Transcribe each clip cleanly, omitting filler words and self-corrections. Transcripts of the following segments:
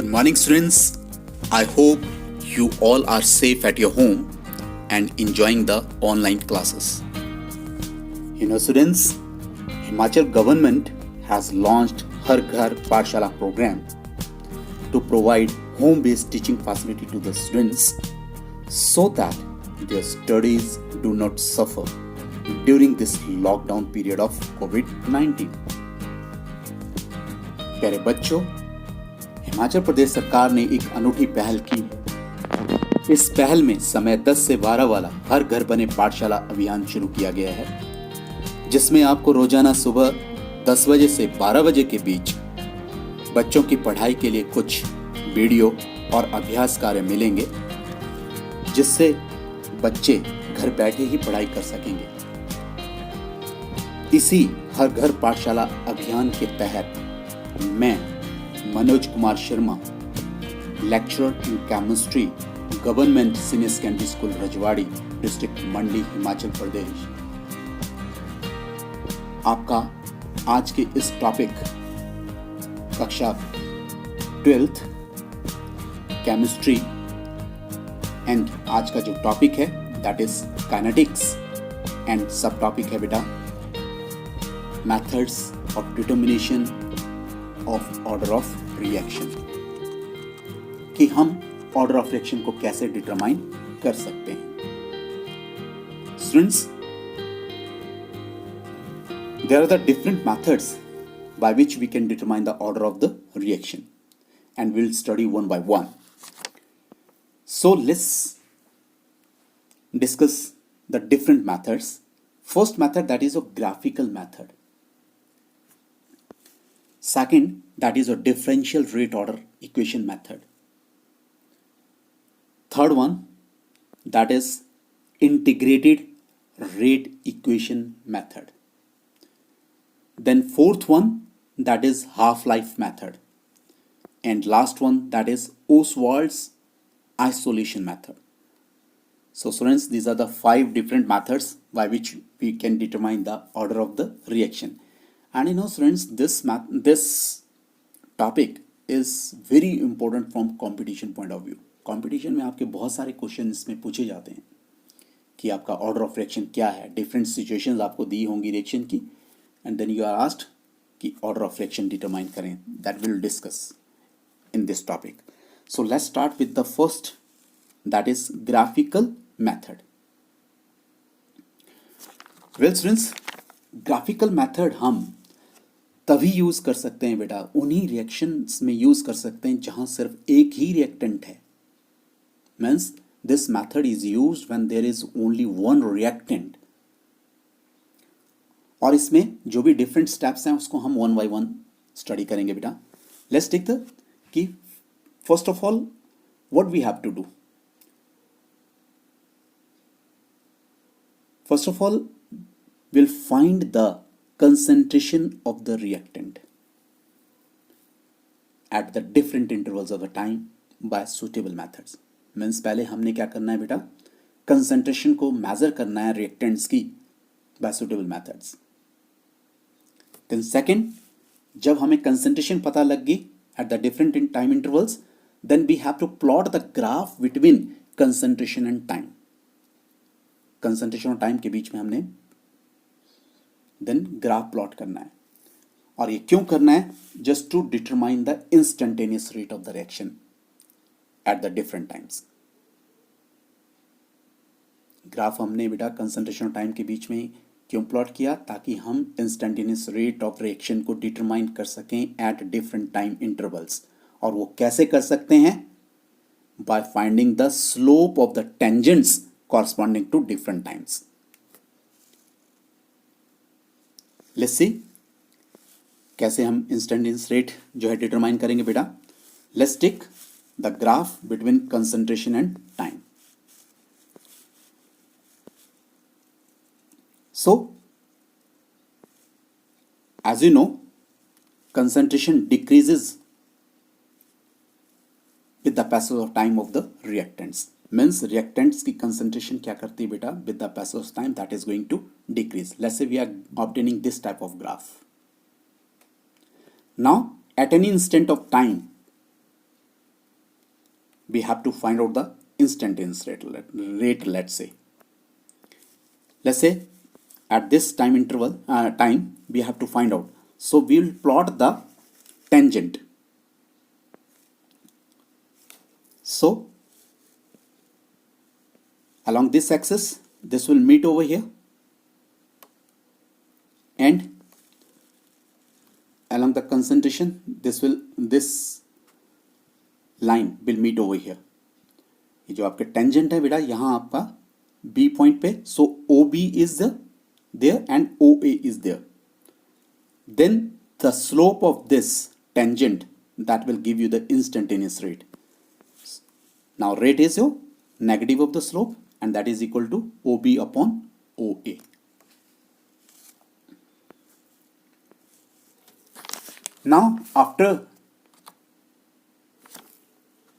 Good morning, students. I hope you all are safe at your home and enjoying the online classes. Students, Himachal government has launched Har Ghar Pathshala program to provide home-based teaching facility to the students so that their studies do not suffer during this lockdown period of COVID-19. प्यारे बच्चों, हिमाचल प्रदेश सरकार ने एक अनूठी पहल की। इस पहल में समय 10 से 12 वाला हर घर बने पाठशाला अभियान शुरू किया गया है, जिसमें आपको रोजाना सुबह 10 बजे से 12 बजे के बीच बच्चों की पढ़ाई के लिए कुछ वीडियो और अभ्यास कार्य मिलेंगे, जिससे बच्चे घर बैठे ही पढ़ाई कर सकेंगे। इसी हर घर पाठशाला अभियान के तहत मैं Manoj Kumar Sharma, lecturer in chemistry, government senior secondary school Rajwadi, district Mandi, Himachal Pradesh, आपका आज के इस टॉपिक कक्षा 12th केमिस्ट्री एंड आज का जो टॉपिक है दैट इज काइनेटिक्स एंड सब टॉपिक है बेटा methods of determination of order of reaction, कि हम ऑर्डर ऑफ रिएक्शन को कैसे डिटरमाइन कर सकते हैं। Students, there are the different methods by which we can determine the order of the reaction, and we'll study one by one. So let's discuss the different methods. First method, that is a graphical method. Second, that is a differential rate order equation method. Third one, that is integrated rate equation method. Then fourth one, that is half-life method. And last one, that is Ostwald's isolation method. So students, these are the 5 different methods by which we can determine the order of the reaction. And students, this topic is very important from competition point of view. Competition में आपके बहुत सारे question इसमें पूछे जाते हैं कि आपका ऑर्डर ऑफ रिएक्शन क्या है, डिफरेंट सिचुएशंस आपको दी होंगी रिएक्शन की, and then you are asked कि ऑर्डर ऑफ रिएक्शन डिटरमाइन करें. That will discuss in this topic. So let's start with the first, that is graphical method. Well students, graphical method हम तभी use कर सकते हैं बेटा, उन्हीं रिएक्शंस में यूज कर सकते हैं जहां सिर्फ एक ही रिएक्टेंट है. Means this method is used when there is only one reactant. और इसमें जो भी डिफरेंट स्टेप्स हैं उसको हम वन बाय वन स्टडी करेंगे बेटा. लेट्स टेक द कि first of all what we have to do. First of all we'll find the concentration of the reactant at the different intervals of the time by suitable methods. Means पहले हमने क्या करना है बेटा, concentration को major करना है reactants की by suitable methods. Then second, जब हमें कंसंट्रेशन पता लग गई at the different time intervals, then we have to plot the graph between concentration and time. Concentration और टाइम के बीच में हमने देन ग्राफ प्लॉट करना है. और ये क्यों करना है? Just to determine the instantaneous rate of the reaction at the different times. Graph हमने बेटा कंसंट्रेशन और टाइम के बीच में क्यों प्लॉट किया? ताकि हम इंस्टेंटेनियस रेट ऑफ रिएक्शन को डिटरमाइन कर सकें एट डिफरेंट टाइम इंटरवल्स. और वो कैसे कर सकते हैं? By finding the slope of the tangents corresponding to different times. Let's see कैसे हम इंस्टेंटेनियस रेट जो है डिटरमाइन करेंगे बेटा. Let's take the graph between concentration and time. So as you know, concentration decreases with the passage of time of the reactants. Means reactants की concentration क्या करती है बेटा, with the passage of time that is going to decrease. Let's say we are obtaining this type of graph. Now, at any instant of time, we have to find out the instantaneous rate, let's say. Let's say at this time interval, we have to find out. So we will plot the tangent. So along this axis, this will meet over here, and along the concentration, this line will meet over here. ये जो आपके tangent है बेटा, यहाँ आपका B point पे, so OB is there and OA is there. Then the slope of this tangent, that will give you the instantaneous rate. Now rate is your negative of the slope, and that is equal to OB upon OA. Now after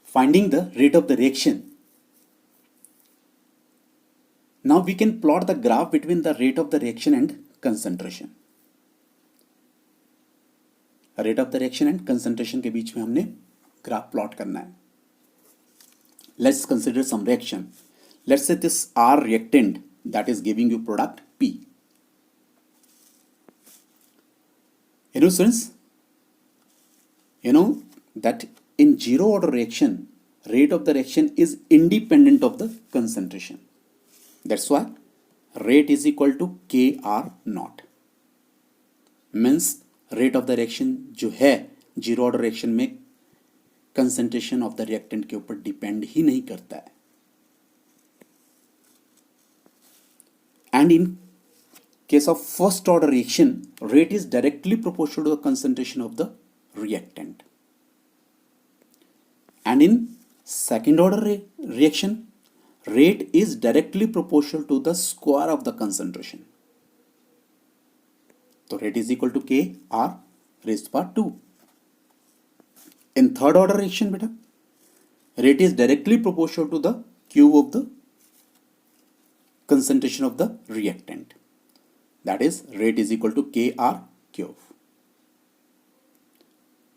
finding the rate of the reaction, now we can plot the graph between the rate of the reaction and concentration. Rate of the reaction and concentration के बीच में हमने graph plot करना है. Let's consider some reaction. Let's say this R reactant that is giving you product P. You know, students, you know that in zero order reaction, rate of the reaction is independent of the concentration. That's why rate is equal to Kr naught. Means rate of the reaction जो है zero order reaction में concentration of the reactant के ऊपर depend ही नहीं करता है. And in case of first order reaction, rate is directly proportional to the concentration of the reactant. And in second order reaction, rate is directly proportional to the square of the concentration. So rate is equal to Kr raised to power 2. In third order reaction, beta, rate is directly proportional to the cube of the concentration of the reactant. That is, rate is equal to Kr cube.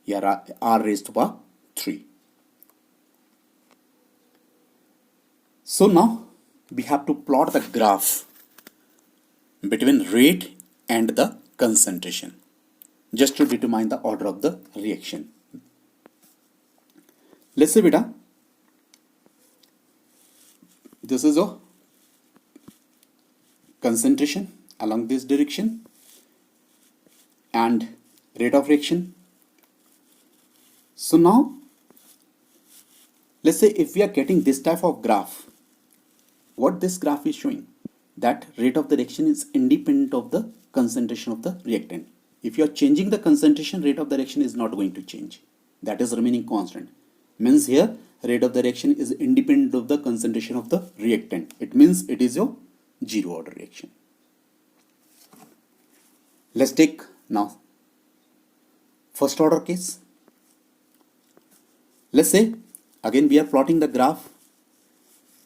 Here R raised to power 3. So now we have to plot the graph between rate and the concentration just to determine the order of the reaction. Let's say beta, this is a concentration along this direction and rate of reaction. So now let's say if we are getting this type of graph, what this graph is showing, that rate of the reaction is independent of the concentration of the reactant. If you are changing the concentration, rate of the reaction is not going to change. That is remaining constant. Means here rate of the reaction is independent of the concentration of the reactant. It means it is your zero order reaction. Let's take now first order case. Let's say again we are plotting the graph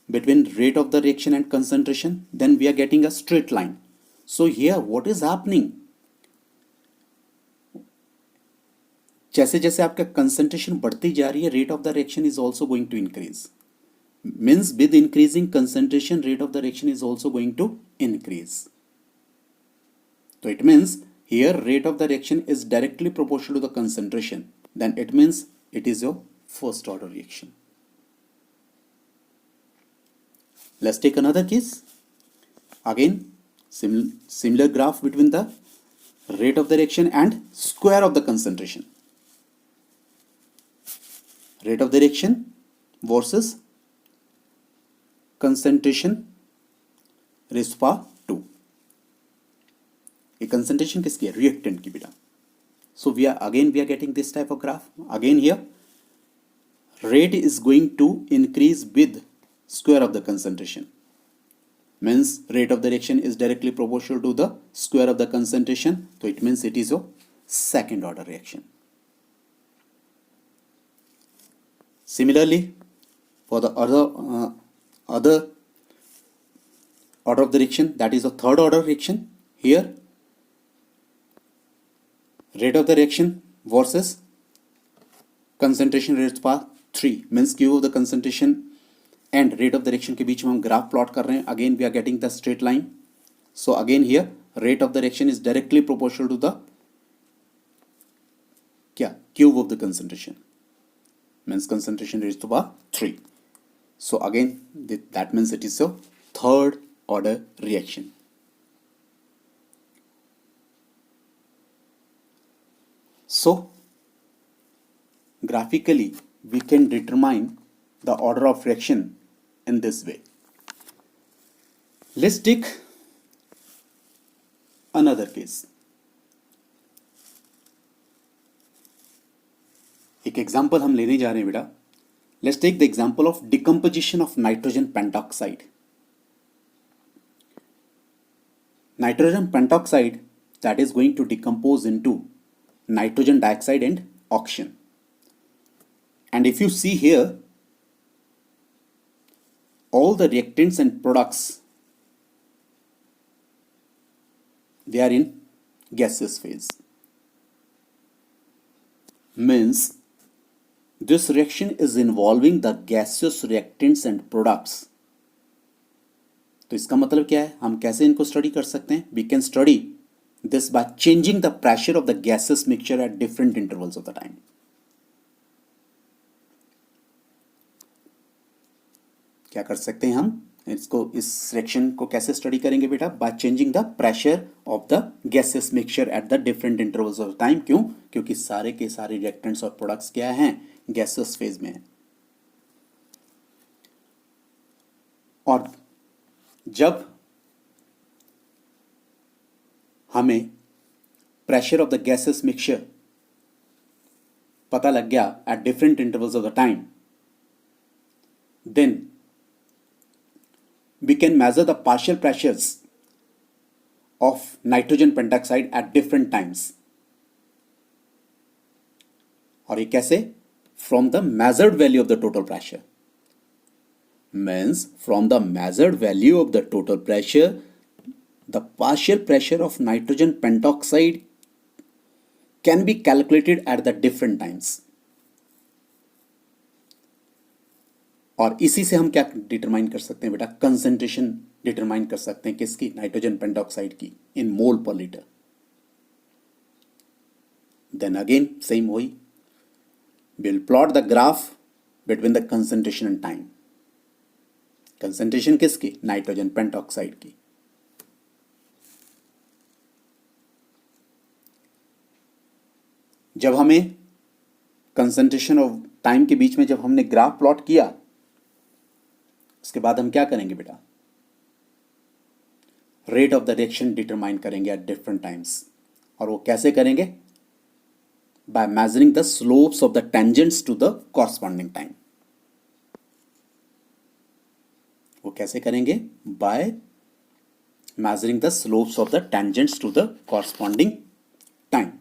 between rate of the reaction and concentration, then we are getting a straight line. So here what is happening, जैसे जैसे आपका concentration बढ़ती जा रही है, rate of the reaction is also going to increase. Means with increasing concentration, rate of the reaction is also going to increase. So it means here rate of the reaction is directly proportional to the concentration. Then it means it is your first order reaction. Let's take another case. Again, similar graph between the rate of the reaction and square of the concentration. Rate of the reaction versus concentration raised to power 2. A concentration किसकी है? Reactant की बेटा. So we are getting this type of graph. Again here, rate is going to increase with square of the concentration. Means rate of the reaction is directly proportional to the square of the concentration. So it means it is a second order reaction. Similarly, for the other order of the reaction, that is a third order reaction. Here, rate of the reaction versus concentration raised to power 3 means cube of the concentration and rate of the reaction के बीच में हम graph plot कर रहे हैं. Again we are getting the straight line. So again here rate of the reaction is directly proportional to the क्या cube of the concentration means concentration raised to power 3. So again that means it is a third order reaction. So graphically we can determine the order of reaction in this way. Let's take another case. एक example हम लेने जा रहे हैं बेटा. Let's take the example of decomposition of nitrogen pentoxide. Nitrogen pentoxide that is going to decompose into nitrogen dioxide and oxygen. And if you see here all the reactants and products they are in gaseous phase. Means this reaction is involving the gaseous reactants and products. तो इसका मतलब क्या है, हम कैसे इनको study कर सकते हैं? We can study this by changing the pressure of the gaseous mixture at different intervals of the time. क्या कर सकते हैं हम इसको, इस रिएक्शन को कैसे स्टडी करेंगे बेटा? By changing the pressure of the gases mixture eight the different intervals of time. क्यों? क्योंकि सारे के सारे रिएक्टेंट्स और प्रोडक्ट्स क्या हैं? गैसेस फेज में है. और जब हमें pressure of the gases mixture पता लग गया at different intervals of the time, then we can measure the partial pressures of nitrogen pentoxide at different times. और ये कैसे? From the measured value of the total pressure. Means from the measured value of the total pressure, the partial pressure of nitrogen pentoxide can be calculated at the different times. और इसी से हम क्या determine कर सकते हैं बेटा? Concentration determine कर सकते हैं. किसकी? नाइट्रोजन पेंटॉक्साइड की, इन मोल per litre. Then again same वही, will plot the graph between the concentration and time. Concentration किसकी? नाइट्रोजन पेंटॉक्साइड की. जब हमें कंसंट्रेशन और टाइम के बीच में जब हमने ग्राफ प्लॉट किया, उसके बाद हम क्या करेंगे बेटा? Rate of the reaction determine करेंगे एट डिफरेंट टाइम्स. और वो कैसे करेंगे? By measuring the slopes of the tangents to the corresponding time. वो कैसे करेंगे? By measuring the slopes of the tangents to the corresponding time.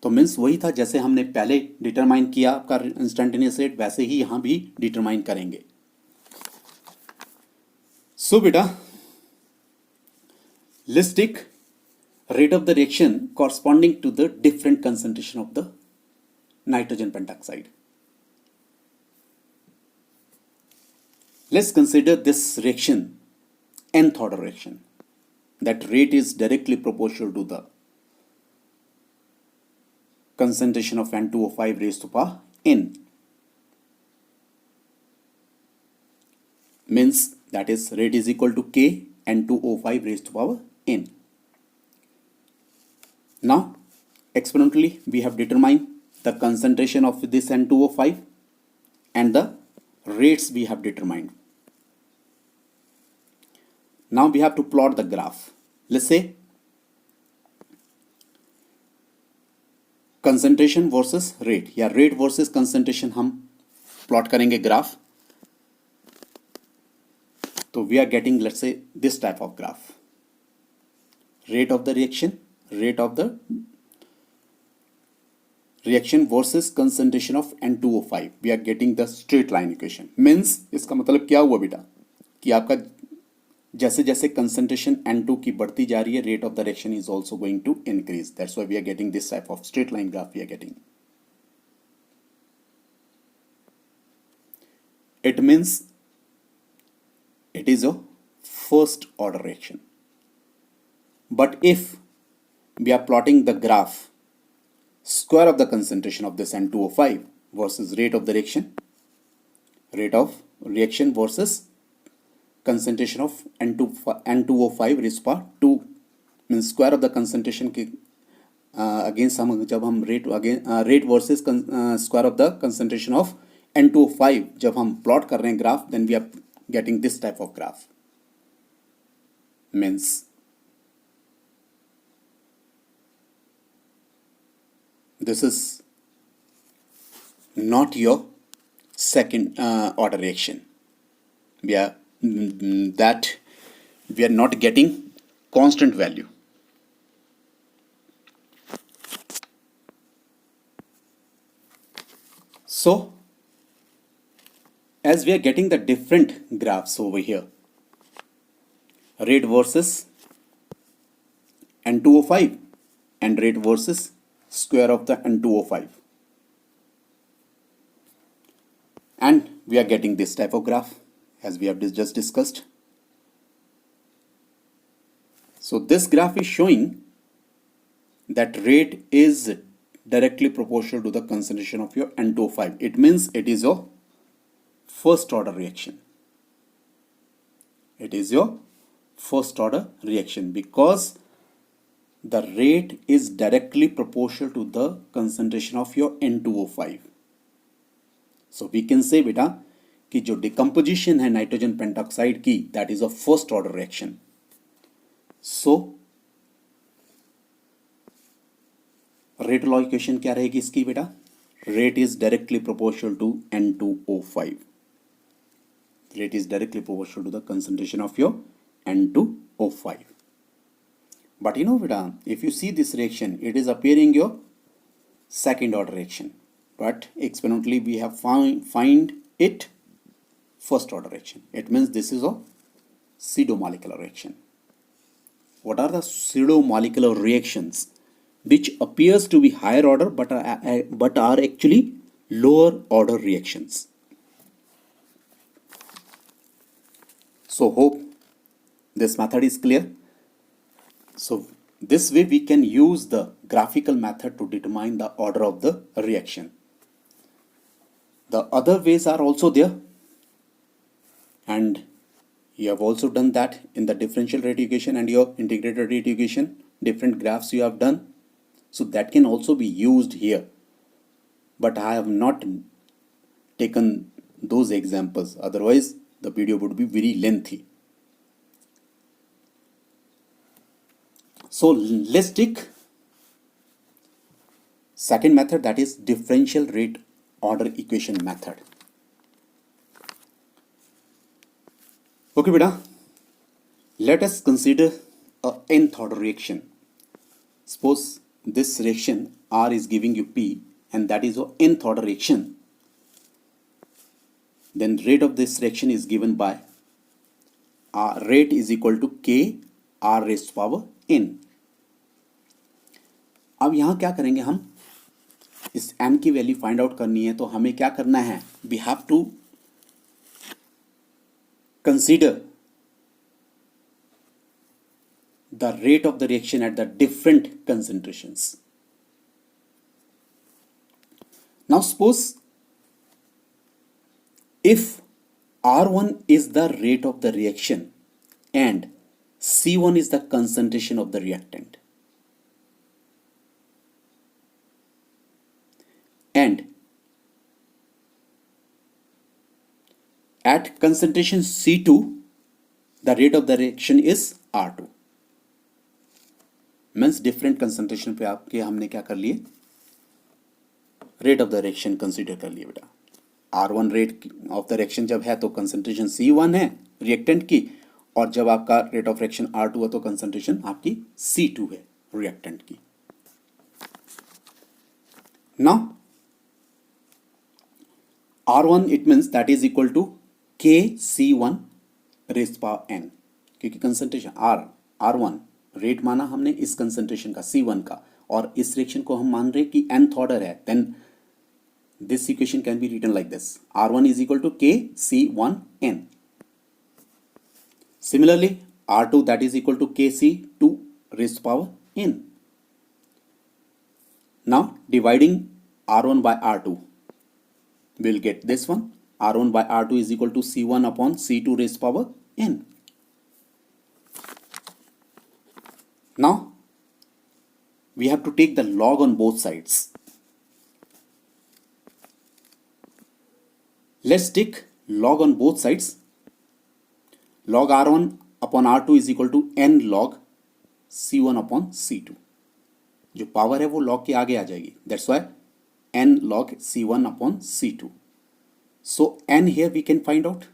तो मीन्स वही था जैसे हमने पहले डिटरमाइन किया आपका इंस्टेंटेनियस रेट, वैसे ही यहां भी डिटरमाइन करेंगे. सो बेटा let's take rate of the reaction corresponding to the different concentration of the nitrogen pentoxide. Let's consider this reaction nth order reaction. That rate is directly proportional to the concentration of N2O5 raised to power n. Means that is rate is equal to K N2O5 raised to power n. Now experimentally we have determined the concentration of this N2O5 and the rates we have determined. Now we have to plot the graph. Let's say concentration versus rate या rate versus concentration हम plot करेंगे graph. तो we are getting let's say this type of graph. Rate of the reaction versus concentration of N2O5. We are getting the straight line equation. Means इसका मतलब क्या हुआ बेटा कि आपका जैसे जैसे कंसंट्रेशन N2 की बढ़ती जा रही है, rate of the reaction is also going to increase. That's why we are getting this type of straight line graph we are getting. it means it is a first order reaction. But if we are plotting the graph square of the concentration of this N2O5 versus rate of the reaction versus concentration of N2O5 raised power 2 means square of the concentration के against हम जब हम rate versus square of the concentration of N2O5 जब हम plot कर रहे हैं graph, then we are getting this type of graph means this is not your second order reaction. We are not getting constant value. So as we are getting the different graphs over here, rate versus N2O5 and rate versus square of the N2O5, and we are getting this type of graph as we have just discussed. So this graph is showing that rate is directly proportional to the concentration of your N2O5. It means it is your first order reaction. It is your first order reaction because the rate is directly proportional to the concentration of your N2O5. So we can say बेटा कि जो decomposition है nitrogen pentoxide की, that is a first order reaction. So rate law equation क्या रहेगी इसकी बेटा? Rate is directly proportional to N2O5. Rate is directly proportional to the concentration of your N2O5. But you know beta, if you see this reaction, it is appearing your second order reaction, but experimentally we have find it first order reaction. It means this is a pseudomolecular reaction. What are the pseudomolecular reactions which appears to be higher order but are actually lower order reactions? So hope this method is clear. So this way we can use the graphical method to determine the order of the reaction. The other ways are also there, and you have also done that in the differential rate equation and your integrated rate equation. Different graphs you have done, so that can also be used here, but I have not taken those examples, otherwise the video would be very lengthy. So let's take second method, that is differential rate order equation method. Okay beta, let us consider a nth order reaction. Suppose this reaction R is giving you P and that is a nth order reaction. Then rate of this reaction is given by rate is equal to K R raised to power n. अब यहां क्या करेंगे, हम इस n की value find out करनी है, तो हमें क्या करना है, we have to consider the rate of the reaction at the different concentrations. Now suppose if R1 is the rate of the reaction and C1 is the concentration of the reactant, and at concentration C2 the rate of the reaction is R2. Means different concentration पे आपके हमने क्या कर लिए, rate of the reaction consider कर लिए बेटा. R1 rate of the reaction जब है तो कंसंट्रेशन C1 है रिएक्टेंट की, और जब आपका रेट ऑफ रिएक्शन R2 है तो कंसंट्रेशन आपकी C2 है रिएक्टेंट की. Now R1 it means that is equal to KC1 raised power n, क्योंकि कंसंट्रेशन R1 रेट माना हमने इस कंसंट्रेशन का C1 का, और इस रिएक्शन को हम मान रहे कि nth ऑर्डर है, then this equation can be written like this: R1 is equal to KC1N. Similarly, R2 that is equal to KC2 raised to power N. Now dividing R1 by R2, we'll get this one. R1 by R2 is equal to C1 upon C2 raised to power N. Now we have to take the log on both sides. Let's take log on both sides. Log R1 upon R2 is equal to N log C1 upon C2. जो power है वो log के आगे आ जाएगी. That's why N log C1 upon C2. So N here we can find out.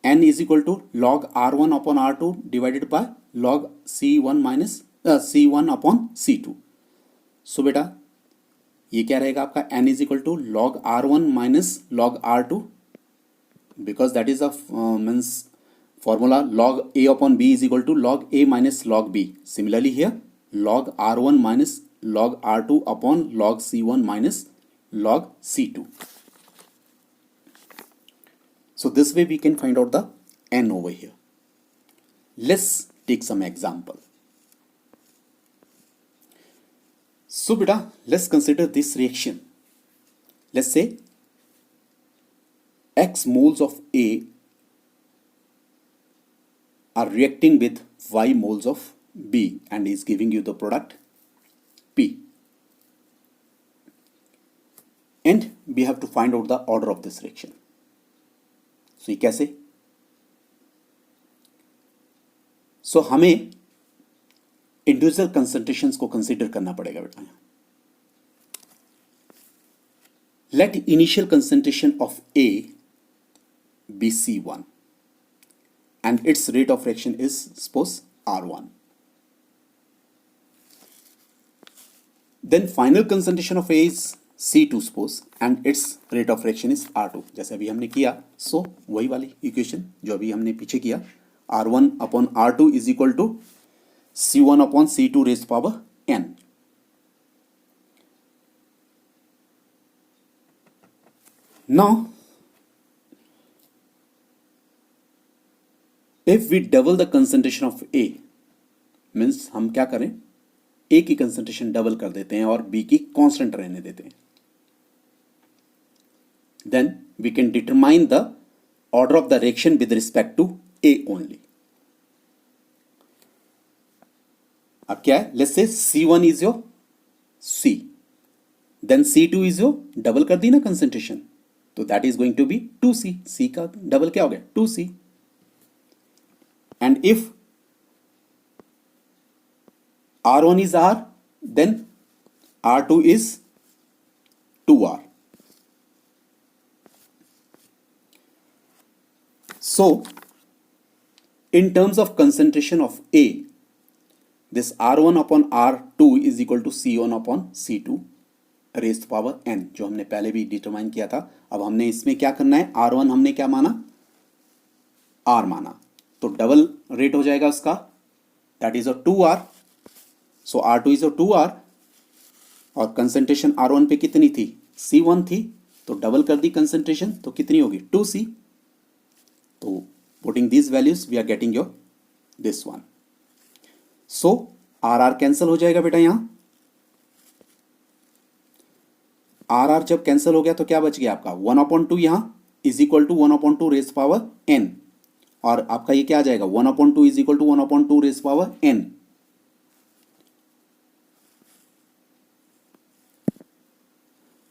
N is equal to log R1 upon R2 divided by log C1 minus C1 upon C2. So बेटा ये क्या रहेगा आपका? N is equal to log R1 minus log R2, because that is a means formula log A upon B is equal to log A minus log B. Similarly here log R1 minus log R2 upon log C1 minus log C2. So this way we can find out the N over here. Let's take some example. So beta, let's consider this reaction. Let's say X moles of A are reacting with Y moles of B and is giving you the product P. And we have to find out the order of this reaction. So ये कैसे? So हमें individual concentrations को consider करना पड़ेगा बेटा. Let initial concentration of A be C1 and its rate of reaction is suppose R1. Then final concentration of A is C2 suppose and its rate of reaction is R2. जैसे अभी हमने किया, so वही वाली equation जो अभी हमने पीछे किया, R1 upon R2 is equal to C1 upon C2 raised to power N. Now if we double the concentration of A, means हम क्या करें, A की concentration डबल कर देते हैं और B की कांस्टेंट रहने देते हैं. Then we can determine the order of the reaction with respect to A only. अब क्या है, let's say C1 is your C, then C2 is your double कर दी ना concentration, तो that is going to be 2C. C का double क्या हो गया 2C. And if R1 is R, then R2 is 2R. So in terms of concentration of A, this R1 upon R2 is equal to C1 upon C2 raised to power N, जो हमने पहले भी determine किया था. अब हमने इसमें क्या करना है, R1 हमने क्या माना, R माना, तो डबल रेट हो जाएगा उसका, that is a 2R. So R2 is a 2R और कंसंट्रेशन R1 पे कितनी थी, C1 थी, तो डबल कर दी कंसंट्रेशन, तो कितनी होगी 2C. तो putting this values we are getting your this one. So RR cancel हो जाएगा बेटा. यहां RR जब कैंसिल हो गया तो क्या बच गया आपका 1/2 यहां is equal to 1/2 raise power N, और आपका ये क्या आ जाएगा 1/2 is equal to 1/2 raise power N.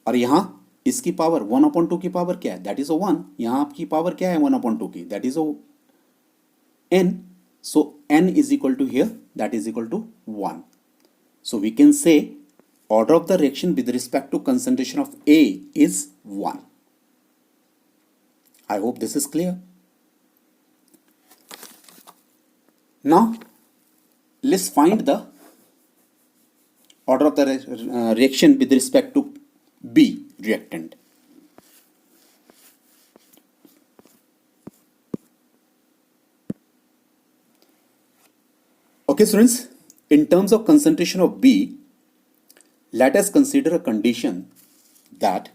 और यहां इसकी पावर 1/2 की पावर क्या है, दैट इज 1. यहां आपकी पावर क्या है 1/2 की, that is N. So N is equal to here, that is equal to 1. So we can say order of the reaction with respect to concentration of A is 1. I hope this is clear. Now let's find the order of the reaction with respect to B reactant. Okay students, in terms of concentration of B, let us consider a condition that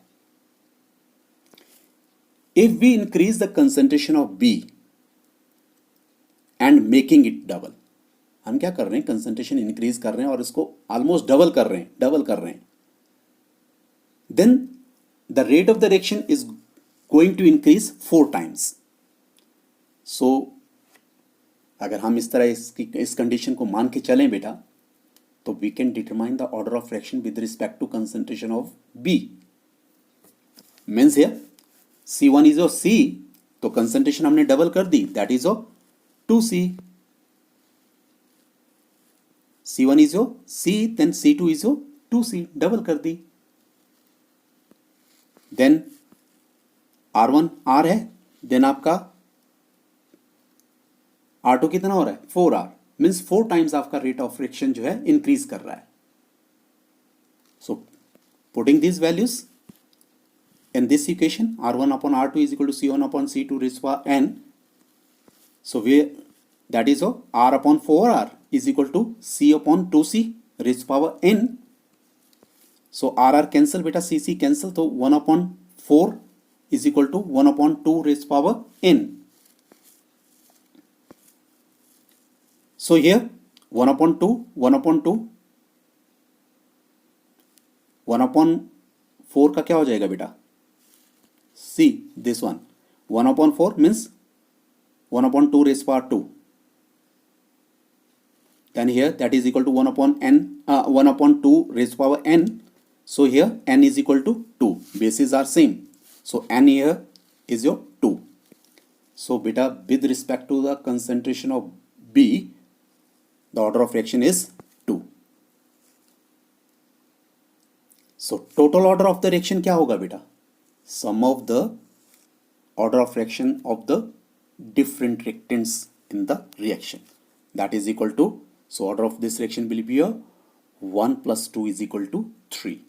if we increase the concentration of B and making it double, हम क्या कर रहे हैं, concentration increase कर रहे हैं और इसको ऑलमोस्ट डबल कर रहे हैं, then the rate of the reaction is going to increase 4 times. So अगर हम इस तरह इस कंडीशन को मान के चलें बेटा, तो we can determine the order of reaction with respect to concentration of B. Means here C1 is your C, तो कंसंट्रेशन हमने डबल कर दी, that is your 2C. C1 is your C, then C2 is your 2C, double कर दी. Then R1 R है, then आपका R2 कितना हो रहा है, 4R, मीन्स 4 टाइम्स आपका रेट ऑफ रिएक्शन जो है इंक्रीज कर रहा है. So putting this values in this equation, R1 upon R2 is equal to C1 upon C2 raised to power n. So that is R upon 4R is equal to C upon 2C raised to power n. So RR cancel beta, CC cancel, so 1 upon 4 is equal to 1 upon 2 raised to power n. So here 1 upon 2, 1 upon 2, 1 upon 4 का क्या हो जाएगा बेटा, See this one, 1 upon 4 means 1 upon 2 raised to power 2. Then here that is equal to 1 upon n, 1 upon 2 raised to power n. So here n is equal to 2. Bases are same. So n here is your 2. So beta, with respect to the concentration of B, the order of reaction is 2. So total order of the reaction क्या होगा बेटा, sum of the order of reaction of the different reactants in the reaction, that is equal to, so order of this reaction will be 1 plus 2 is equal to 3.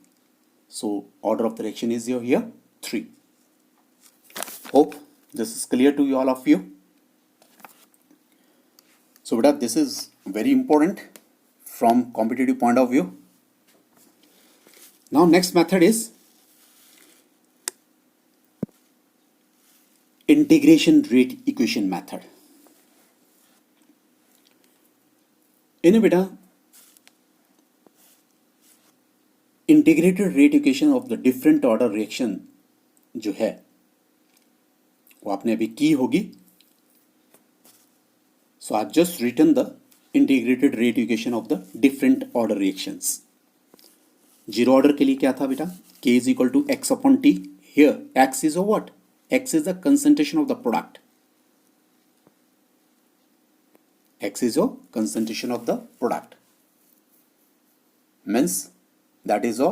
So order of the reaction is here 3. Hope this is clear to you, all of you. So beta, this is very important from competitive point of view. Now next method is integration rate equation method. इन्हें बेटा integrated rate equation of the different order reaction जो है वो आपने अभी की होगी. So I just written the integrated rate equation of the different order reactions. Zero order के लिए क्या था बेटा, K is equal to x upon t. Here x is what, X is the concentration of the product. X is your concentration of the product. Means that is your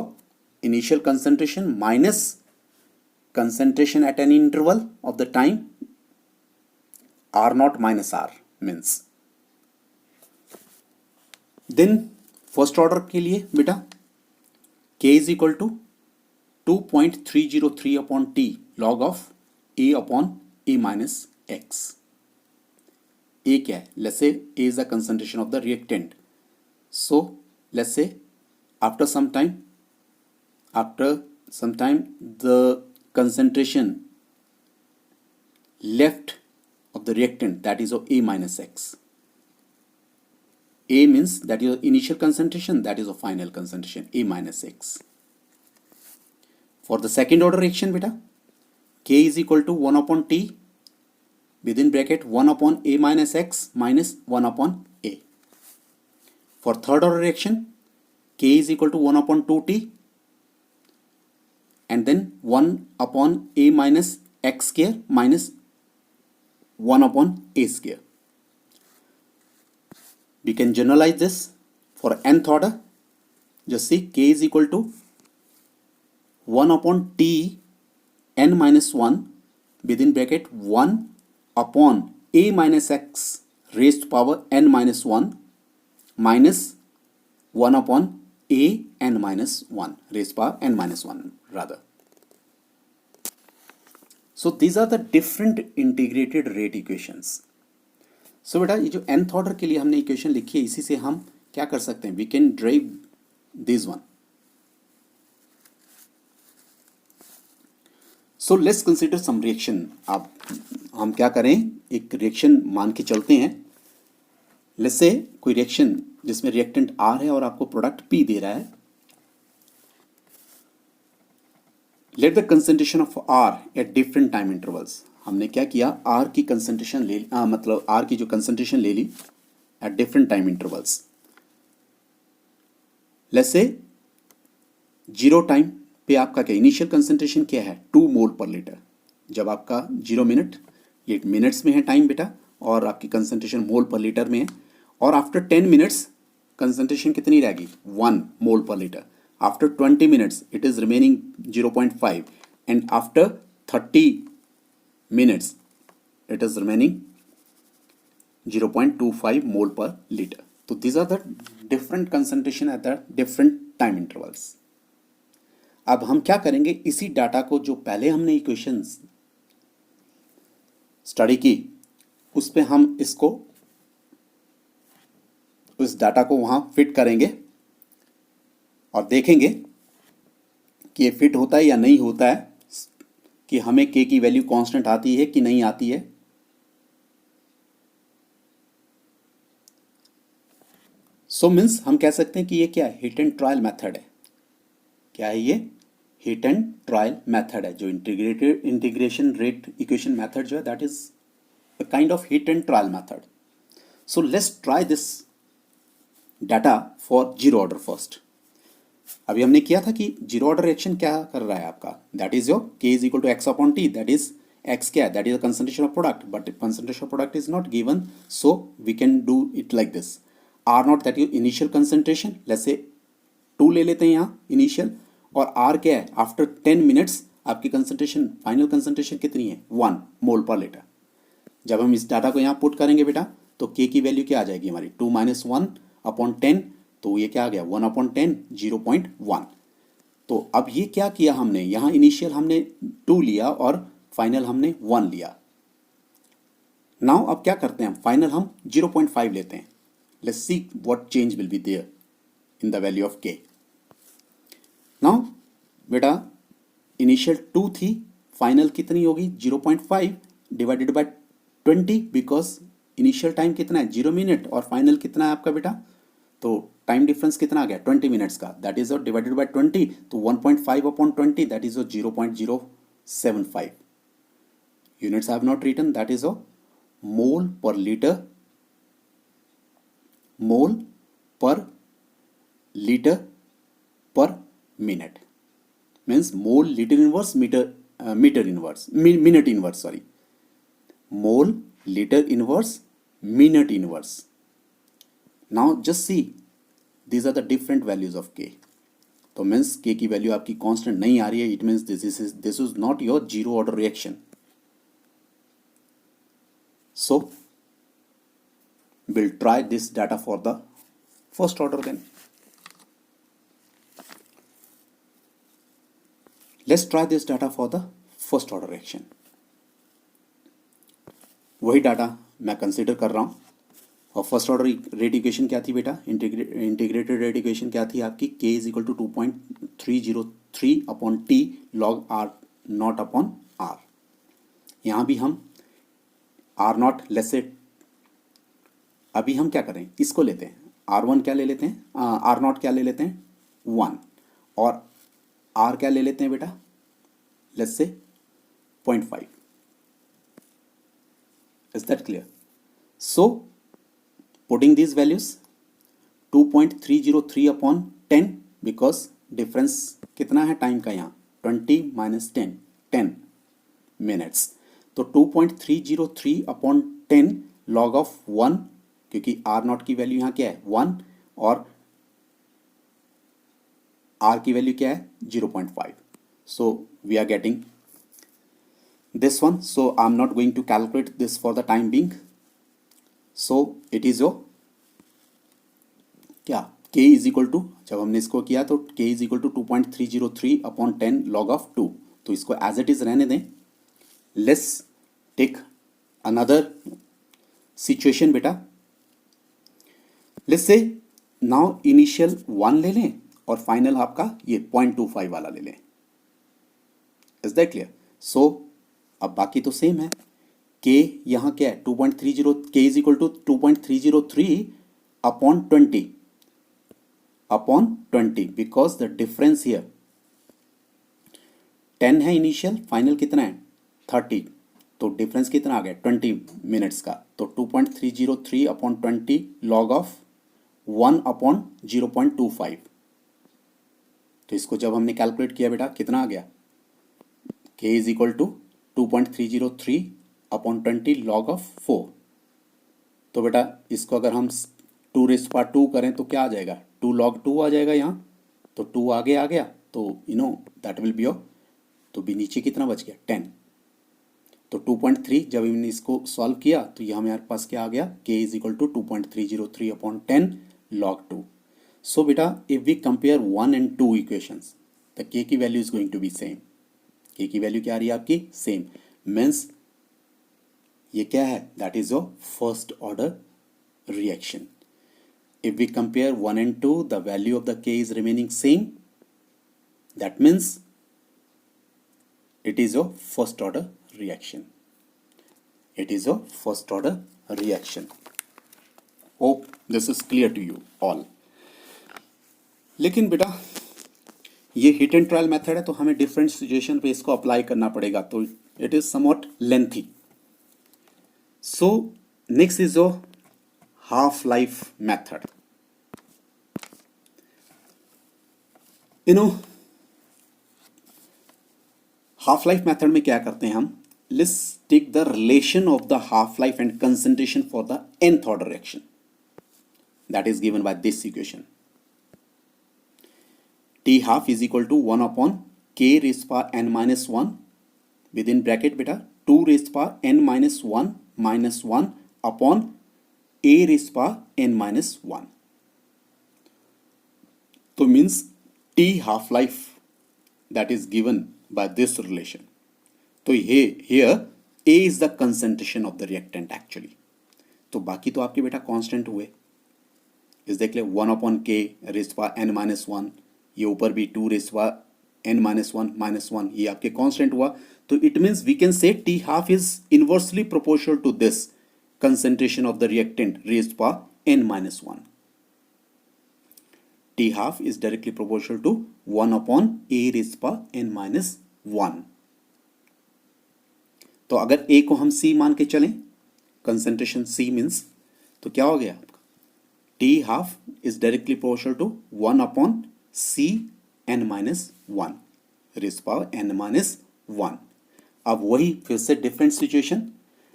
initial concentration minus concentration at any interval of the time R naught minus R means. Then first order के लिए बेटा K is equal to 2.303 upon T log of A upon A minus X. A क्या है, let's say A is the concentration of the reactant. So let's say after some time the concentration left of the reactant, that is of A minus X. A means that is initial concentration, that is a final concentration, A minus X. For the second order reaction beta, K is equal to 1 upon T within bracket 1 upon A minus X minus 1 upon A. For third order reaction, K is equal to 1 upon 2T and then 1 upon A minus X square minus 1 upon A square. We can generalize this for nth order. Just see K is equal to 1 upon T n minus 1 within bracket 1 upon A minus X raised to power n minus 1 minus 1 upon A n minus 1 raised to power n minus 1 rather. So these are the different integrated rate equations. So बेटा ये जो nth order के लिए हमने equation लिखी है, इसी से हम क्या कर सकते हैं, we can derive this one. So let's consider some reaction. आप हम क्या करें, एक रिएक्शन मान के चलते हैं। लेट्स से कोई रिएक्शन जिसमें रिएक्टेंट R है और आपको प्रोडक्ट P दे रहा है। Let the concentration of R eight different time intervals. हमने क्या किया, R की कंसंट्रेशन मतलब R की जो कंसंट्रेशन ले ली at different time intervals. Let's say zero time पे आपका क्या इनिशियल कंसंट्रेशन क्या है, 2 मोल पर लीटर। जब आपका 0 मिनट, ये मिनट्स में है टाइम बेटा, और आपकी कंसंट्रेशन मोल पर लीटर में है। और आफ्टर 10 मिनट्स कंसंट्रेशन कितनी रहेगी, 1 मोल per litre. After 20 minutes it is remaining 0.5 and after 30 minutes it is remaining 0.25 mole per litre. तो these are the different concentration at the different time intervals। अब हम क्या करेंगे, इसी डाटा को जो पहले हमने इक्वेशंस स्टडी की उस पे हम इसको, उस डाटा को वहां फिट करेंगे और देखेंगे कि ये फिट होता है या नहीं होता है, कि हमें के की वैल्यू कांस्टेंट आती है कि नहीं आती है। सो मीन्स हम कह सकते हैं कि ये क्या है, हिट एंड ट्रायल मेथड है। क्या है ये, हिट एंड ट्रायल मेथड है। जो इंटीग्रेशन रेट इक्वेशन मेथड जो है that is a kind of hit and trial method. So let's try this data for zero order first. अभी हमने किया था कि जीरो ऑर्डर रिएक्शन क्या कर रहा है आपका, that is your k is equal to x upon t. That is x क्या है, that is the concentration of product, but concentration of product is not given, so we can do it like this. R naught that is initial concentration, let's say 2 ले लेते हैं यहाँ initial, और are क्या है, after 10 minutes आपकी concentration, final concentration कितनी है, 1 मोल पर लीटर। जब हम इस डाटा को यहाँ पुट करेंगे बेटा तो के की वैल्यू क्या आ जाएगी हमारी, 2 - 1 अपॉन 10, तो ये क्या आ गया 1 अपॉन 10, 0.1। तो अब ये क्या किया हमने, यहाँ इनिशियल हमने 2 लिया और फाइनल हमने 1 लिया। नाउ अब क्या करते हैं, फाइनल हम 0.5 लेते हैं। Let's see what change will be there in the value of k. Now बेटा इनिशियल 2 थी, फाइनल कितनी होगी 0.5 divided by 20, because initial time कितना है 0 मिनट और फाइनल कितना है आपका बेटा, तो टाइम डिफरेंस कितना आ गया 20 मिनट्स का, दैट इज डिवाइडेड बाय 20, तो 1.5 upon 20 that is 0.075 units. I have not written, that is mole per litre, mole per litre per minute, means mole litre inverse metre inverse minute inverse, sorry, mole litre inverse minute inverse. Now just see these are the different values of k। तो means k की value आपकी constant नहीं आ रही है, it means this is not your zero order reaction. So we'll try this data for the first order then। Let's try this data for the first order reaction। वही data मैं consider कर रहा हूँ, और फर्स्ट ऑर्डर रेट इक्वेशन क्या थी बेटा, integrated rate equation क्या थी आपकी, k is equal to 2.303 upon t log R naught upon R. यहाँ भी हम आर नॉट, लेट्स से अभी हम क्या करें, इसको लेते हैं, R1 क्या ले लेते हैं, आर नॉट क्या ले लेते हैं 1, और R क्या ले लेते हैं बेटा, लेट्स से 0.5। Is that clear? So putting these values 2.303 upon 10, because difference कितना है टाइम का यहाँ 20 - 10 मिनट्स, तो 2.303 अपॉन 10 लॉग ऑफ 1, क्योंकि आर नॉट की वैल्यू यहाँ क्या है 1 और आर की वैल्यू क्या है 0.5। So we are getting this one, so I'm not going to calculate this for the time being। so it is your क्या k इज इक्वल टू, जब हमने इसको किया तो k is equal to 2.303 upon 10 log of 2, तो इसको as it is रहने दें। लेट्स टेक अनदर सिचुएशन बेटा, लेट्स से नाउ इनिशियल 1 ले लें और फाइनल आपका ये 0.25 वाला ले लें। Is that clear? सो अब बाकी तो सेम है। k यहाँ क्या है 2.30, k is equal to 2.303 upon 20 because the difference here 10 है इनिशियल, फाइनल कितना है 30, तो डिफरेंस कितना आ गया 20 मिनट्स का। तो 2.303 अपॉन 20 लॉग ऑफ 1 अपॉन 0.25। तो इसको जब हमने कैलकुलेट किया बेटा कितना आ गया, k is equal to 2.303 upon 20 log of 4। तो बेटा इसको अगर हम 2 करें तो क्या आ जाएगा 2 log 2 आ जाएगा यहाँ, तो 2 आगे आ गया, तो दैट विल बी योर, तो भी नीचे कितना बच गया 10। तो 2.3 जब हमने इसको सॉल्व किया तो ये हमारे पास क्या आ गया k is equal to 2.303 upon 10 log 2। So बेटा if we compare 1 and 2 equations the k की value is going to be same. k की वैल्यू क्या आ रही है आपकी सेम, मीन्स ये क्या है that is your first order reaction. If we compare 1 and 2, the value of the k is remaining same. That means it is a first order reaction. It is a first order reaction. Hope this is clear to you all. लेकिन बेटा ये hit and trial method है तो हमें different situation पे इसको apply करना पड़ेगा, तो it is somewhat lengthy. So next is your half life method. Half life method में क्या करते हैं हम, let's take the relation of the half life and concentration for the nth order reaction that is given by this equation. t half is equal to 1 upon k raised to power n minus 1 within bracket बेटा 2 raised to power n minus 1 upon a raised to power n minus 1। तो means t half life that is given by this relation। तो here a is the concentration of the reactant actually। तो बाकी तो आपके बेटा constant हुए, इस देख ले 1 upon k raised to power n minus 1, ये ऊपर भी 2 raised to power n minus 1 ये आपके कांस्टेंट हुआ। तो it means we can say t half is inversely proportional to this concentration of the reactant raised to power n minus 1। t half is directly proportional to 1 upon a raised to power n minus 1। तो अगर a को हम c मान के चलें, concentration c means, तो क्या हो गया आपका t half is directly proportional to 1 upon c n minus 1 raised to power n minus 1। अब वही फिर से different situation,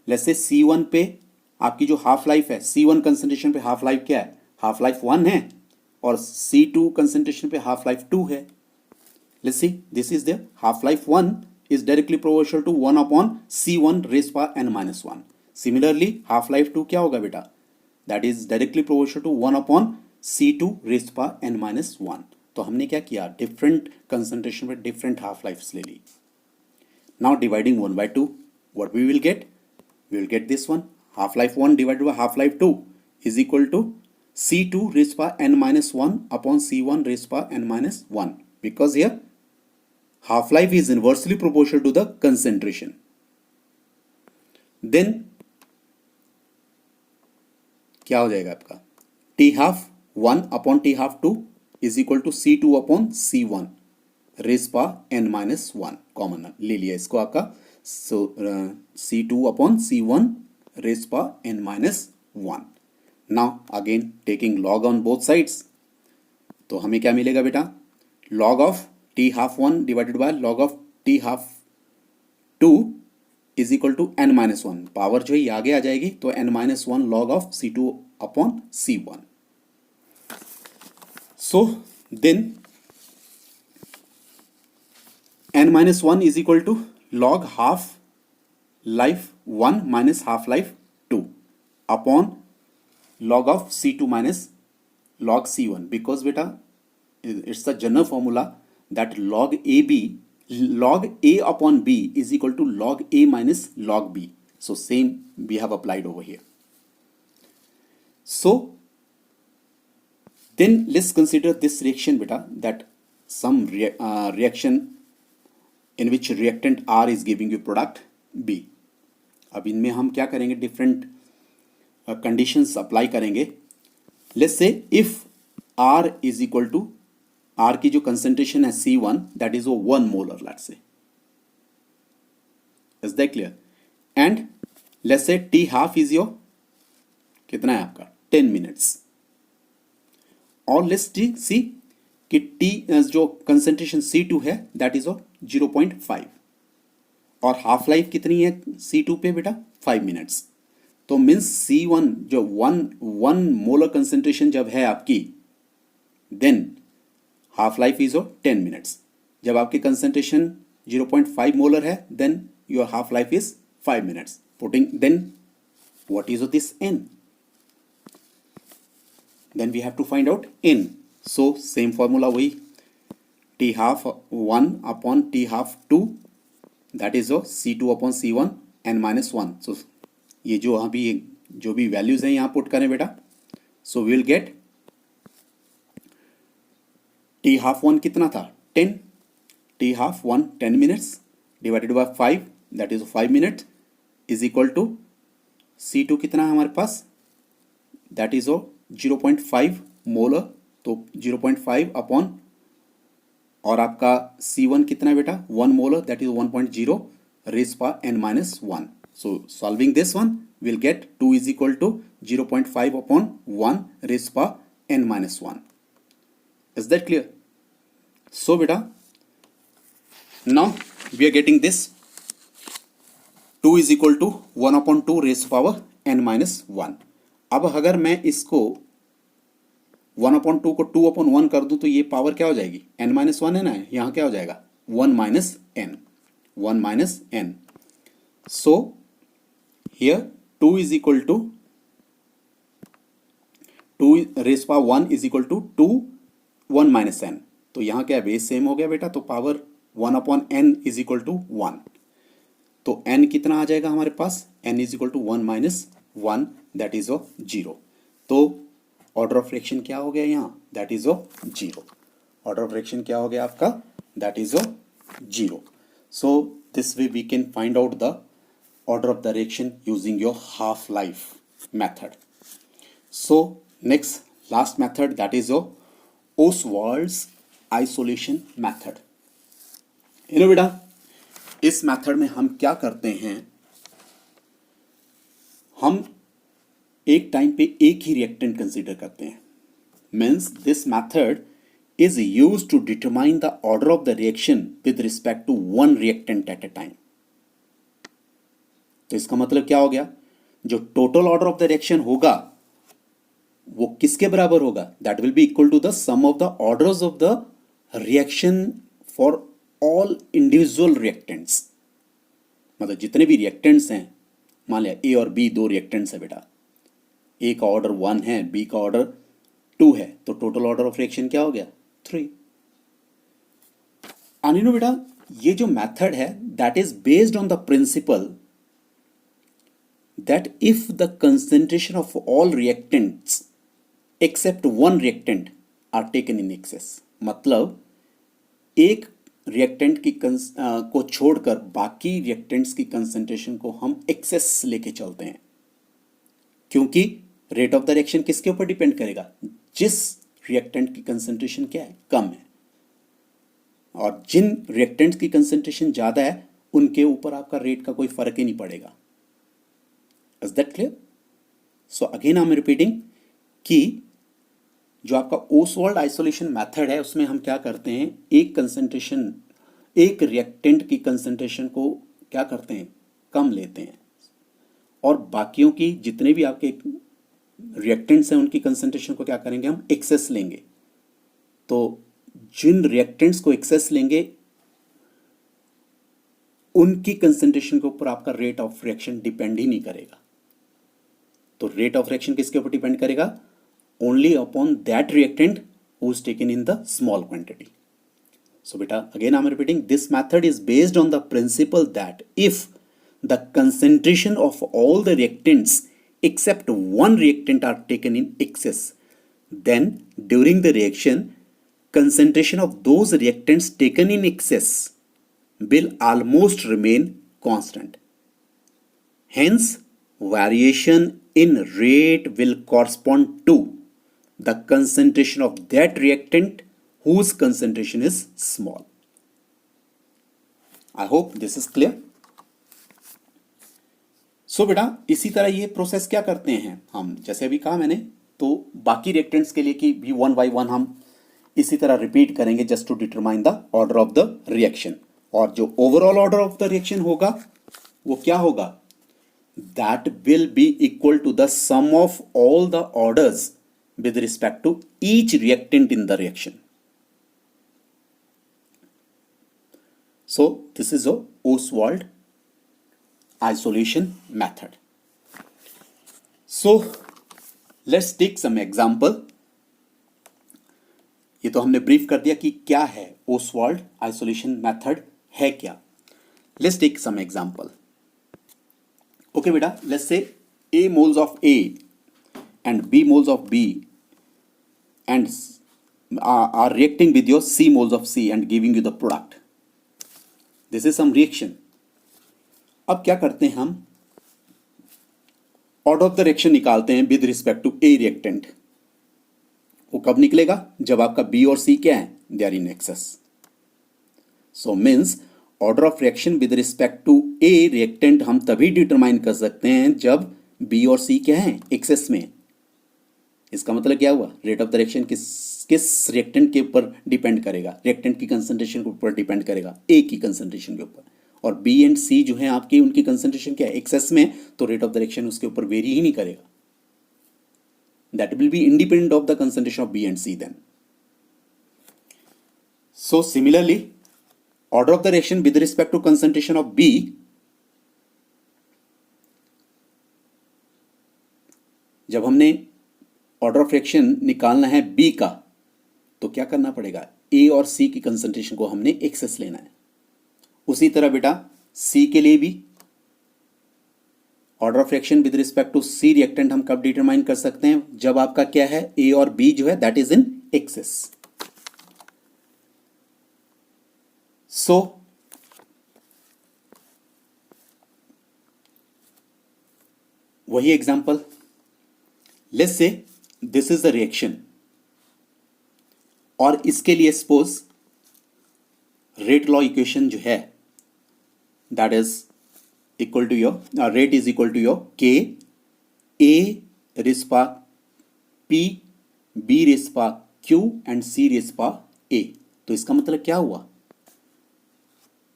let's say c1 पे आपकी जो हाफ लाइफ है, c1 कंसेंट्रेशन पे हाफ लाइफ क्या है, हाफ लाइफ 1 है, और c2 कंसेंट्रेशन पे हाफ लाइफ 2 है। Let's see this is there, half life 1 is directly proportional to 1 upon c1 raised to power n minus 1। Similarly half life 2 क्या होगा बेटा, that is directly proportional to 1 upon c2 raised to power n minus 1। तो हमने क्या किया, different concentration पे different half lifes ले ली। Now dividing 1 by 2 what we will get, we will get this one, half life 1 divided by half life 2 is equal to c2 raised to power n minus 1 upon c1 raised to power n minus 1, because here half life is inversely proportional to the concentration। then क्या हो जाएगा आपका, t half 1 upon t half 2 is equal to c2 upon c1 raised power n minus 1, common ले लिया इसको आपका। सो c2 upon c1 raised power n minus 1। Now again taking log on both sides, तो हमें क्या मिलेगा बेटा, log of t half 1 divided by log of t half 2 is equal to n minus 1, power जो है ये आगे आ जाएगी, तो n minus 1 log of c2 upon c1। so then n minus 1 is equal to log half life 1 minus half life 2 upon log of c2 minus log c1, because beta it's the general formula that log a upon b is equal to log a minus log b। so same we have applied over here। so then let's consider this reaction beta, that some reaction in which reactant R is giving you product B. अब इनमें हम क्या करेंगे, different conditions apply करेंगे. Let's say if R is equal to, R की जो concentration है C1 that is 1 molar, let's say. Is that clear? And let's say T half is your, कितना है आपका, 10 मिनट्स. और लेट्स सी कि T जो कंसेंट्रेशन C2 है दैट इज 0.5 और हाफ लाइफ कितनी है C2 पे बेटा, 5 मिनट्स. तो मीन्स C1 जो वन मोलर कंसेंट्रेशन जब है आपकी, then half life is 10 minutes. जब आपकी कंसेंट्रेशन 0.5 मोलर है then your half life is 5 minutes. Putting then what is this N? Then we have to find out N. So same formula वही, T half 1 upon T half 2 that is C2 upon C1 N minus 1. So ये जो अभी जो भी values हैं यहां put करें बेटा. So we will get T half 1 कितना था, 10. T half 1 10 minutes divided by 5 that is 5 minute is equal to C2 कितना है हमारे पास, दैट इज 0.5 मोलर. तो 0.5 अपॉन और आपका C1 कितना है बेटा, 1 molar that is 1.0 raise power n minus 1. So solving this one we'll get 2 is equal to 0.5 upon 1 raised power n minus 1. Is that clear? So beta, now we are getting this 2 is equal to 1 upon 2 raised power n minus 1. अब अगर मैं इसको 1 upon 2 को 2 upon 1 कर दूं तो ये power क्या हो जाएगी, n minus 1 है ना, यहाँ क्या हो जाएगा 1 minus n, 1 minus n. So here 2 is equal to 2 raised power 1 is equal to 2 1 minus n. तो यहाँ क्या है, बेस सेम हो गया बेटा, तो power 1 upon n is equal to 1. तो n कितना आ जाएगा हमारे पास, n is equal to 1 minus 1 that is 0. तो ऑर्डर ऑफ रिएक्शन क्या हो गया यहाँ, that is 0. Order of reaction क्या हो गया आपका, that is 0. So this way we can find out the order of the reaction using your half life method. So next last method that is your Ostwald's isolation method. You know बेटा, इस method में हम क्या करते हैं, हम एक time पे एक ही रिएक्टेंट कंसीडर करते हैं. Means this method is used to determine the order of the reaction with respect to one reactant at a time. तो इसका मतलब क्या हो गया, जो total order of the reaction होगा वो किसके बराबर होगा, that will be equal to the sum of the orders of the reaction for all individual reactants. मतलब जितने भी रिएक्टेंट्स हैं, मान लिया ए और बी दो रिएक्टेंट्स है बेटा, ए का ऑर्डर 1 है, बी का ऑर्डर 2 है, तो टोटल ऑर्डर ऑफ रिएक्शन क्या हो गया, 3. एंड यू नो बेटा, ये जो मेथड है that is based on the principle that if the concentration of all reactants except one reactant are taken in excess, मतलब एक रिएक्टेंट की को छोड़कर बाकी रिएक्टेंट्स की कंसंट्रेशन को हम एक्सेस लेके चलते हैं, क्योंकि रेट ऑफ द रिएक्शन किसके ऊपर डिपेंड करेगा, जिस रिएक्टेंट की कंसंट्रेशन क्या है, कम है, और जिन रिएक्टेंट्स की कंसंट्रेशन ज़्यादा है उनके ऊपर आपका रेट का कोई फर्क ही नहीं पड़ेगा. Is that clear? So again I'm repeating कि जो आपका ओसवाल्ड आइसोलेशन मेथड है उसमें हम क्या करते हैं, एक कंसंट्रेशन, एक रिएक्टेंट की कंसंट्रेशन को क्या करते हैं, कम लेते हैं, और बाकियों की जितने भी आपके रिएक्टेंट्स हैं उनकी कंसंट्रेशन को क्या करेंगे, हम एक्सेस लेंगे. तो जिन रिएक्टेंट्स को एक्सेस लेंगे उनकी कंसंट्रेशन के ऊपर आपका रेट ऑफ रिएक्शन डिपेंड ही नहीं करेगा. तो रेट ऑफ रिएक्शन किसके ऊपर डिपेंड करेगा, only upon that reactant who is taken in the small quantity. So बेटा again I am repeating, this method is based on the principle that if the concentration of all the reactants except one reactant are taken in excess, then during the reaction concentration of those reactants taken in excess will almost remain constant. Hence, variation in rate will correspond to the concentration of that reactant whose concentration is small. I hope this is clear. सो बेटा इसी तरह ये process क्या करते हैं हम, जैसे अभी कहा मैंने, तो बाकी रिएक्टेंट्स के लिए कि भी वन बाई वन हम इसी तरह रिपीट करेंगे just to determine the order of the reaction. और जो overall order of the reaction होगा वो क्या होगा, that will be equal to the sum of all the orders with respect to each reactant in the reaction. So this is Ostwald isolation method. So let's take some example. ये तो हमने brief कर दिया कि क्या है Ostwald isolation method है क्या. Let's take some example. Okay बेटा, let's say A moles of A and B moles of B and are reacting with your C moles of C and giving you the product. This is some reaction. अब क्या करते हैं हम, order of the reaction निकालते हैं with respect to a reactant. वो कब निकलेगा, जब आपका बी और सी क्या है, they are in excess. So means order of reaction with respect to a reactant हम तभी डिटरमाइन कर सकते हैं जब बी और सी क्या है, एक्सेस में. इसका मतलब क्या हुआ, रेट ऑफ द रिएक्शन किस रिएक्टेंट के ऊपर डिपेंड करेगा, रिएक्टेंट की कंसंट्रेशन के ऊपर डिपेंड करेगा, ए की कंसंट्रेशन के ऊपर. और बी एंड सी जो है आपकी, उनकी कंसंट्रेशन क्या है, एक्सेस में, तो रेट ऑफ द रिएक्शन उसके ऊपर वेरी ही नहीं करेगा. That will be independent of the concentration of B and C then. So similarly order of the reaction with respect to concentration of B, जब हमने ऑर्डर ऑफ रिएक्शन निकालना है B का, तो क्या करना पड़ेगा, ए और सी की कंसंट्रेशन को हमने एक्सेस लेना है. उसी तरह बेटा सी के लिए भी order of reaction with respect to C reactant हम कब डिटरमाइन कर सकते हैं, जब आपका क्या है, ए और बी जो है दैट इज इन एक्सेस. सो वही example, let's say this is the reaction, और इसके लिए सपोज रेट लॉ इक्वेशन जो है that is equal to your rate is equal to your K A raised power P B raised power Q and C raised power A. तो इसका मतलब क्या हुआ,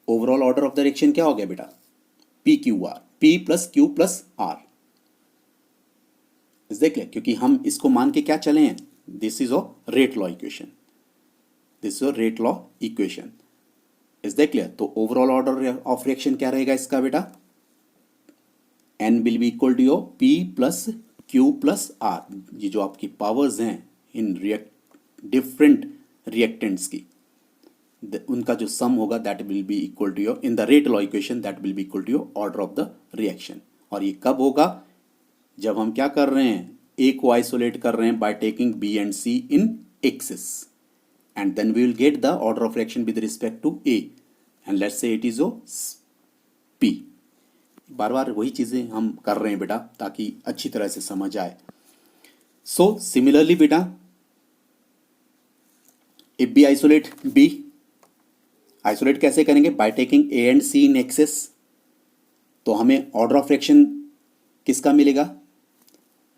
overall order of the reaction क्या हो गया बेटा, P Q R, P plus Q plus R. देख ले, क्योंकि हम इसको मान के क्या चले हैं, this is a rate law equation, this is a rate law equation. Is that clear. तो ओवरऑल ऑर्डर ऑफ रिएक्शन क्या रहेगा इसका बेटा, n will be equal to your p plus q plus r. ये जो आपकी पावर्स हैं in different reactants की, उनका जो सम होगा that will be equal to your, in the rate law equation that will be equal to your order of the reaction. और ये कब होगा, जब हम क्या कर रहे हैं, ए को आइसोलेट कर रहे हैं by taking B and C in excess, and then we will get the order of reaction with respect to A, and let's say it is O P. बार बार वही चीज़ें हम कर रहे हैं बेटा ताकि अच्छी तरह से समझ आए. सो सिमिलरली बेटा if we isolate B, isolate कैसे करेंगे, by taking A and C in excess, तो हमें ऑर्डर ऑफ रिएक्शन किसका मिलेगा,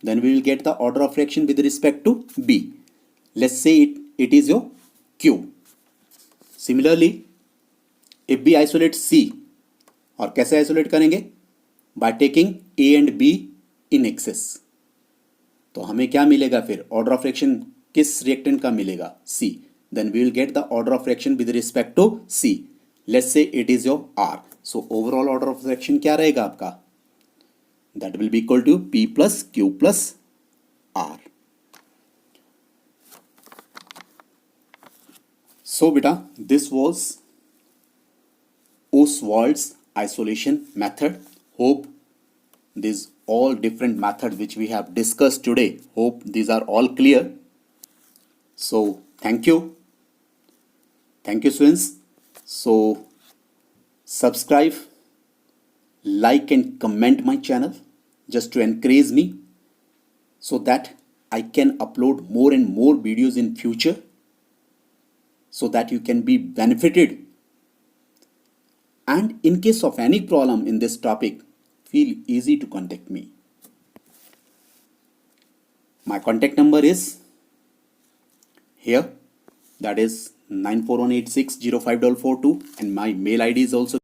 then we will get the order of reaction with respect to B. Let's say it is your Q. Similarly, if we isolate C, और कैसे isolate करेंगे, by taking A and B in excess, तो हमें क्या मिलेगा फिर, order of reaction किस reactant का मिलेगा, C. Then we will get the order of reaction with respect to C. Let's say it is your R. So overall order of reaction क्या रहेगा आपका, that will be equal to P plus Q plus R. So beta, this was Ostwald's isolation method. Hope these all different methods which we have discussed today, hope these are all clear. So thank you students. So Subscribe, like and comment my channel just to encourage me so that I can upload more and more videos in future so that you can be benefited. And in case of any problem in this topic, feel easy to contact me. My contact number is here, that is 9418605442, and my mail ID is also